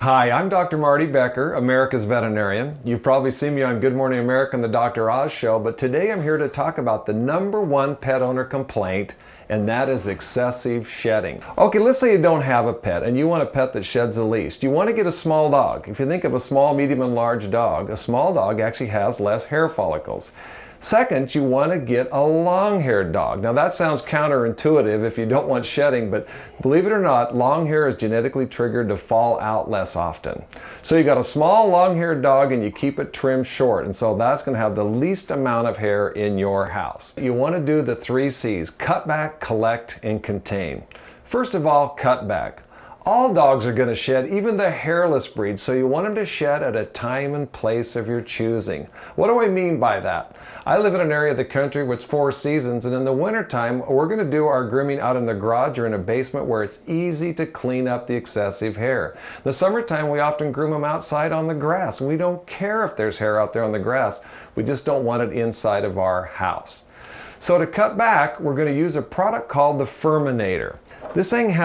Hi, I'm Dr. Marty Becker, America's veterinarian. You've probably seen me on Good Morning America and the Dr. Oz show, but today I'm here to talk about the #1 pet owner complaint, and that is excessive shedding. Okay, let's say you don't have a pet and you want a pet that sheds the least. You want to get a small dog. If you think of a small, medium, and large dog, a small dog actually has less hair follicles. Second, you want to get a long-haired dog. Now that sounds counterintuitive if you don't want shedding, but believe it or not, long hair is genetically triggered to fall out less often. So you got a small long-haired dog and you keep it trimmed short, and so that's going to have the least amount of hair in your house. You want to do the 3 C's: cut back, collect, and contain. First of all, cut back. All dogs are going to shed, even the hairless breed, so you want them to shed at a time and place of your choosing. What do I mean by that? I live in an area of the country with 4 seasons, and in the wintertime, we're going to do our grooming out in the garage or in a basement where it's easy to clean up the excessive hair. In the summertime, we often groom them outside on the grass. We don't care if there's hair out there on the grass. We just don't want it inside of our house. So to cut back, we're going to use a product called the Furminator. This thing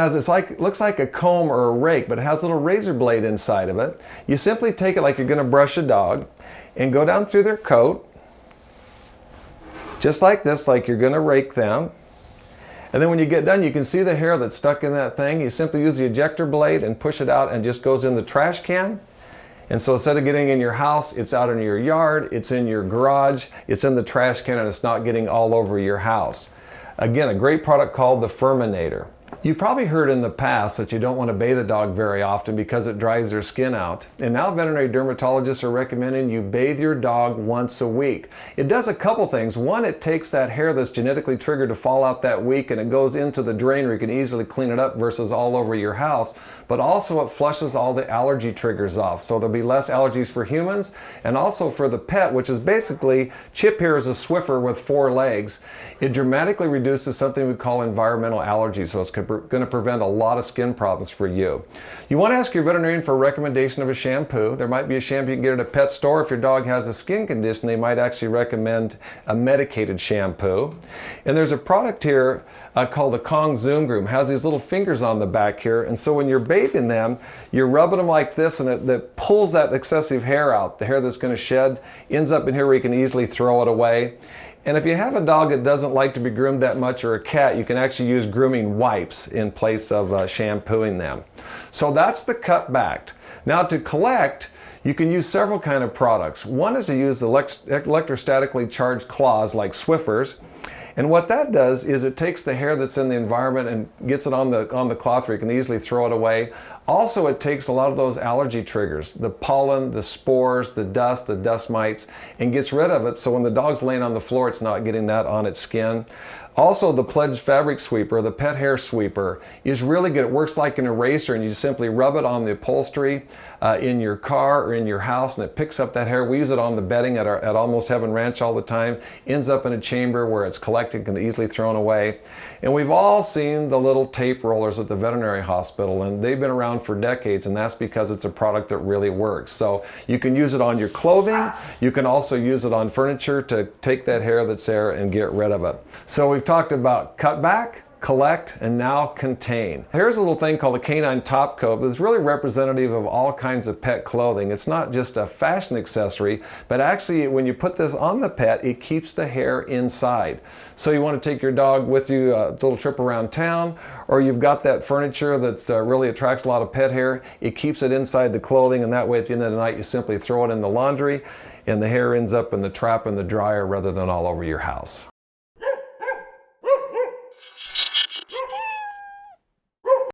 looks like a comb or a rake, but it has a little razor blade inside of it. You simply take it like you're going to brush a dog and go down through their coat, just like this, like you're going to rake them. And then when you get done, you can see the hair that's stuck in that thing. You simply use the ejector blade and push it out, and it just goes in the trash can. And so instead of getting in your house, it's out in your yard, it's in your garage, it's in the trash can, and it's not getting all over your house. Again, a great product called the Furminator. You've probably heard in the past that you don't want to bathe a dog very often because it dries their skin out. And now veterinary dermatologists are recommending you bathe your dog once a week. It does a couple things. One, it takes that hair that's genetically triggered to fall out that week and it goes into the drain where you can easily clean it up versus all over your house. But also it flushes all the allergy triggers off. So there'll be less allergies for humans and also for the pet, which is basically, Chip here is a Swiffer with 4 legs. It dramatically reduces something we call environmental allergies. So it's going to prevent a lot of skin problems for you. You want to ask your veterinarian for a recommendation of a shampoo. There might be a shampoo you can get at a pet store. If your dog has a skin condition, they might actually recommend a medicated shampoo. And there's a product here called the Kong Zoom Groom. It has these little fingers on the back here, and so when you're bathing them, you're rubbing them like this, and it pulls that excessive hair out. The hair that's going to shed ends up in here where you can easily throw it away. And if you have a dog that doesn't like to be groomed that much, or a cat, you can actually use grooming wipes in place of shampooing them. So that's the cut back. Now to collect, you can use several kind of products. One is to use the electrostatically charged claws like Swiffers. And what that does is it takes the hair that's in the environment and gets it on the cloth where you can easily throw it away. Also, it takes a lot of those allergy triggers, the pollen, the spores, the dust mites, and gets rid of it. So when the dog's laying on the floor, it's not getting that on its skin. Also, the Pledge Fabric Sweeper, the pet hair sweeper, is really good. It works like an eraser, and you simply rub it on the upholstery in your car or in your house, and it picks up that hair. We use it on the bedding at Almost Heaven Ranch all the time. Ends up in a chamber where it's collected, can be easily thrown away. And we've all seen the little tape rollers at the veterinary hospital, and they've been around for decades, and that's because it's a product that really works. So you can use it on your clothing. You can also use it on furniture to take that hair that's there and get rid of it. So we've talked about cut back, collect, and now contain. Here's a little thing called a canine top coat. It's really representative of all kinds of pet clothing. It's not just a fashion accessory, but actually when you put this on the pet, it keeps the hair inside. So you want to take your dog with you a little trip around town, or you've got that furniture that really attracts a lot of pet hair. It keeps it inside the clothing, and that way at the end of the night you simply throw it in the laundry and the hair ends up in the trap in the dryer rather than all over your house.